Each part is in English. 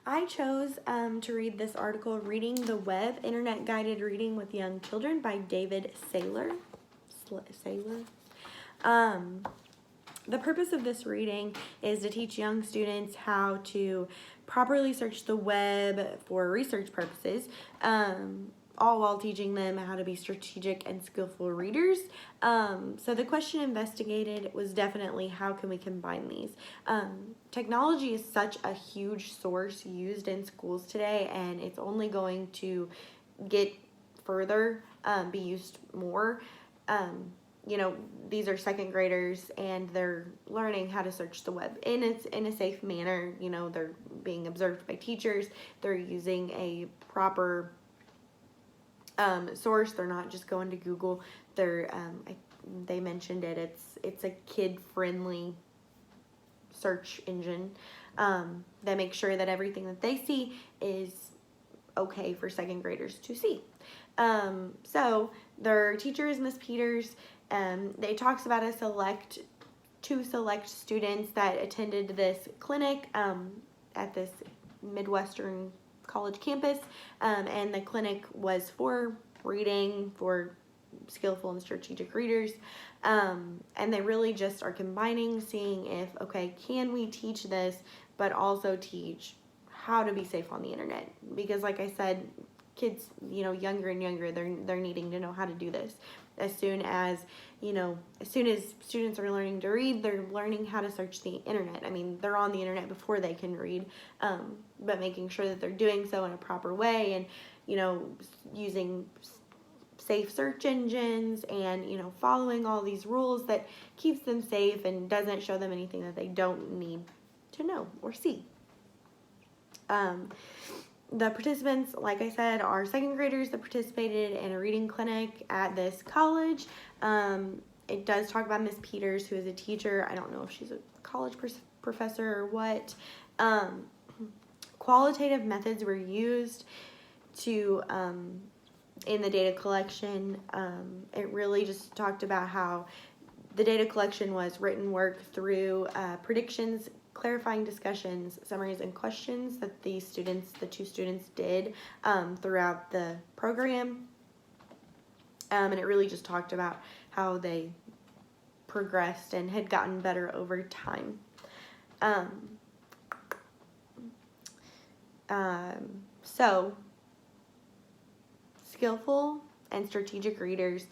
I chose to read this article, Reading the Web, Internet Guided Reading with Young Children by David Saylor. Um, the purpose of this reading is to teach young students how to properly search the web for research purposes, all while teaching them how to be strategic and skillful readers. So the question investigated was definitely how can we combine these? Technology is such a huge source used in schools today, and it's only going to get further, be used more. These are second graders and they're learning how to search the web in a safe manner. They're being observed by teachers. They're using a proper source. They're not just going to Google. They mentioned it. It's a kid-friendly search engine that makes sure that everything that they see is okay for second graders to see. So their teacher is Miss Peters. They talks about two select students that attended this clinic at this Midwestern college campus, and the clinic was for reading for skillful and strategic readers, and they really just are combining, seeing if, okay, can we teach this but also teach how to be safe on the internet, because like I said, kids, younger and younger, they're needing to know how to do this. As soon as students are learning to read, they're learning how to search the internet. I mean, they're on the internet before they can read, but making sure that they're doing so in a proper way, and using safe search engines, and following all these rules that keeps them safe and doesn't show them anything that they don't need to know or see. The participants, like I said, are second graders that participated in a reading clinic at this college. It does talk about Miss Peters, who is a teacher. I don't know if she's a college professor or what. Qualitative methods were used to in the data collection. It really just talked about how the data collection was written work through predictions, clarifying discussions, summaries, and questions that the two students did throughout the program. And it really just talked about how they progressed and had gotten better over time. So skillful and strategic readers,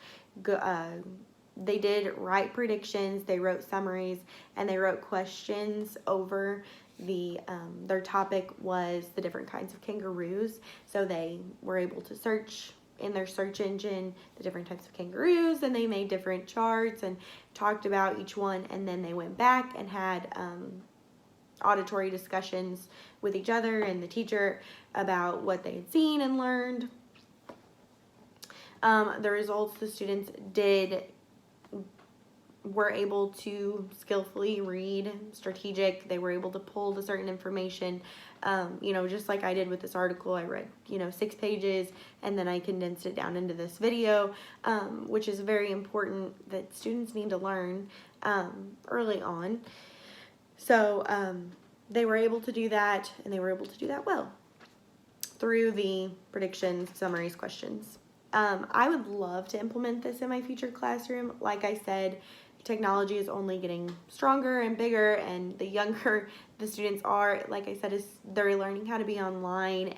they did write predictions, they wrote summaries, and they wrote questions over their topic was the different kinds of kangaroos. So they were able to search in their search engine the different types of kangaroos, and they made different charts and talked about each one, and then they went back and had auditory discussions with each other and the teacher about what they had seen and learned. The results the students were able to skillfully read, strategic. They were able to pull the certain information, just like I did with this article. I read, 6 pages, and then I condensed it down into this video, which is very important that students need to learn early on. So they were able to do that, and they were able to do that well through the predictions, summaries, questions. I would love to implement this in my future classroom. Like I said, technology is only getting stronger and bigger, and the younger the students are, like I said, they're learning how to be online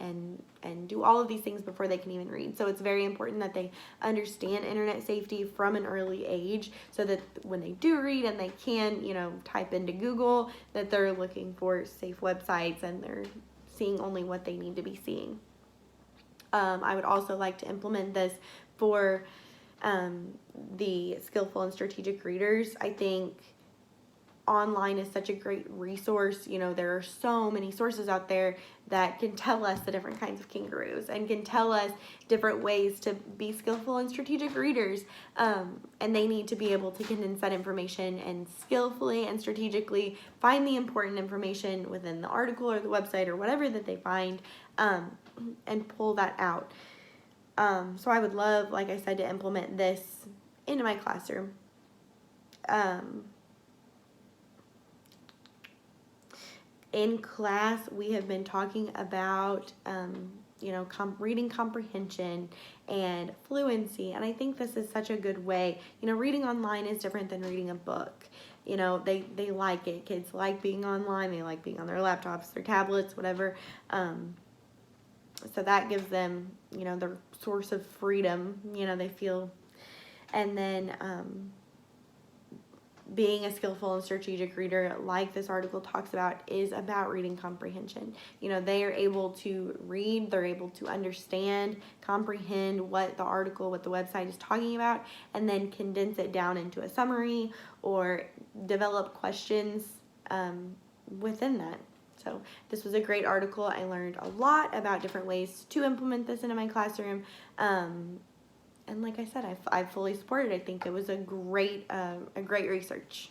and do all of these things before they can even read. So it's very important that they understand internet safety from an early age, so that when they do read and they can, type into Google, that they're looking for safe websites and they're seeing only what they need to be seeing. I would also like to implement this for the skillful and strategic readers. I think online is such a great resource. There are so many sources out there that can tell us the different kinds of kangaroos and can tell us different ways to be skillful and strategic readers. And they need to be able to condense that information and skillfully and strategically find the important information within the article or the website or whatever that they find, and pull that out. So I would love, like I said, to implement this into my classroom. In class, we have been talking about, you know, reading comprehension and fluency. And I think this is such a good way. You know, reading online is different than reading a book. You know, they like it. Kids like being online. They like being on their laptops, their tablets, whatever. So that gives them, you know, their source of freedom. You know, they feel. And then being a skillful and strategic reader, like this article talks about, is about reading comprehension. You know, they are able to read, they're able to understand, comprehend what the article, what the website is talking about, and then condense it down into a summary or develop questions within that. So this was a great article. I learned a lot about different ways to implement this into my classroom. And like I said, I fully support it. I think it was a great research.